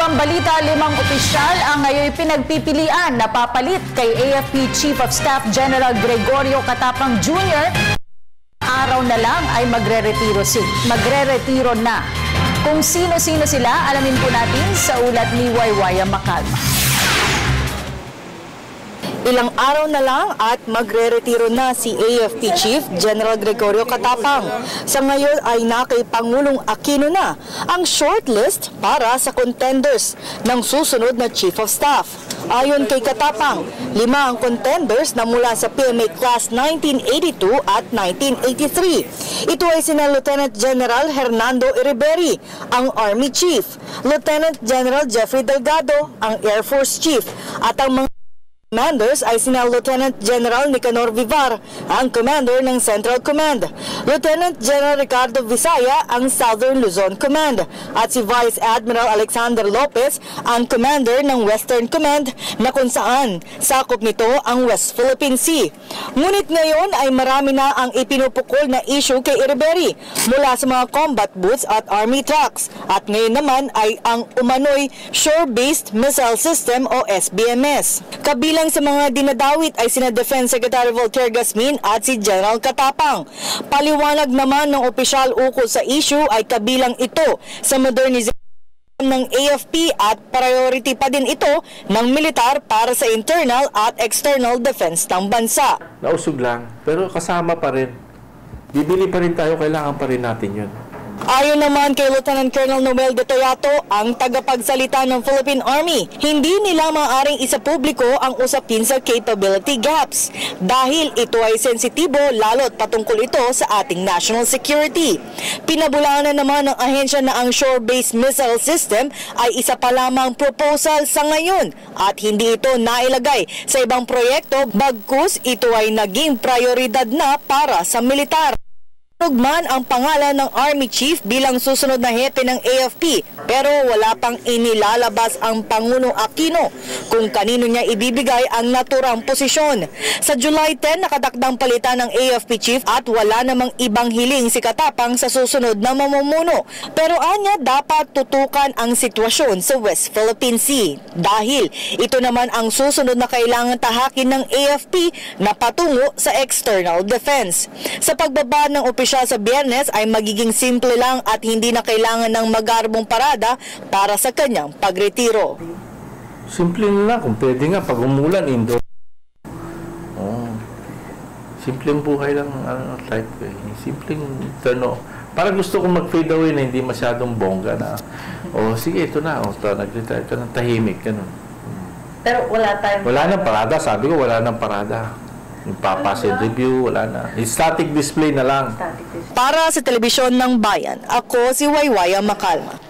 ibang balita, 5 opisyal ang ngayon pinagpipilian na papalit kay AFP Chief of Staff General Gregorio Catapang Jr. Araw na lang ay magre-retiro na. Kung sino-sino sila, alamin po natin sa ulat ni Waywaya Macalma. Ilang araw na lang at magre-retiro na si AFP Chief General Gregorio Catapang. Sa ngayon ay kay Pangulong Aquino na ang shortlist para sa contenders ng susunod na Chief of Staff. Ayon kay Catapang, 5 ang contenders na mula sa PMA Class 1982 at 1983. Ito ay sina Lieutenant General Hernando Iriberi, ang Army Chief, Lieutenant General Jeffrey Delgado, ang Air Force Chief, at ang mga commanders ay sina Lieutenant General Nicanor Vivar, ang commander ng Central Command, Lieutenant General Ricardo Visaya, ang Southern Luzon Command, at si Vice Admiral Alexander Lopez, ang commander ng Western Command, na kung saan sakop nito ang West Philippine Sea. Ngunit ngayon ay marami na ang ipinupukol na issue kay Iriberi mula sa mga combat boots at army trucks, at ngayon naman ay ang umano'y Shore-Based Missile System o SBMS. Kabilang sa mga dinadawit ay sina Defense Secretary Voltaire Gasmin at si General Catapang. Paliwanag naman ng opisyal ukol sa issue ay kabilang ito sa modernization ng AFP at priority pa din ito ng militar para sa internal at external defense ng bansa. Nausog lang, pero kasama pa rin. Bibili pa rin tayo, kailangan pa rin natin yun. Ayon naman kay Lieutenant Colonel Noel de Toyato, ang tagapagsalita ng Philippine Army, hindi nila maaaring isapubliko ang usapin sa capability gaps dahil ito ay sensitibo lalo't patungkol ito sa ating national security. Pinabulaanan naman ng ahensya na ang shore-based missile system ay isa pa lamang proposal sa ngayon at hindi ito nailagay sa ibang proyekto bagkus ito ay naging prioridad na para sa militar. Man ang pangalan ng Army Chief bilang susunod na hepe ng AFP pero wala pang inilalabas ang Pangulong Aquino kung kanino niya ibibigay ang naturang posisyon. Sa July 10 nakatakdang palitan ng AFP Chief at wala namang ibang hiling si Catapang sa susunod na mamumuno. Pero anya dapat tutukan ang sitwasyon sa West Philippine Sea dahil ito naman ang susunod na kailangan tahakin ng AFP na patungo sa external defense. Sa pagbaba ng opisyal sa Biyernes ay magiging simple lang at hindi na kailangan ng magarbong parada para sa kanyang pagretiro. Simple na lang, kung pwede nga, pag umulan, indoor. Oh. Simpleng buhay lang ang type ko eh. Simpleng turno. Parang gusto kong mag-fade away na hindi masyadong bongga na. O sige, ito na. O, nag-retire ka ng tahimik. Ganun. Pero wala tayong... Wala nang parada. Sabi ko, wala nang parada. Yung papas and review, wala na. Static display na lang. Para sa Telebisyon ng Bayan, ako si Waywaya Macalma.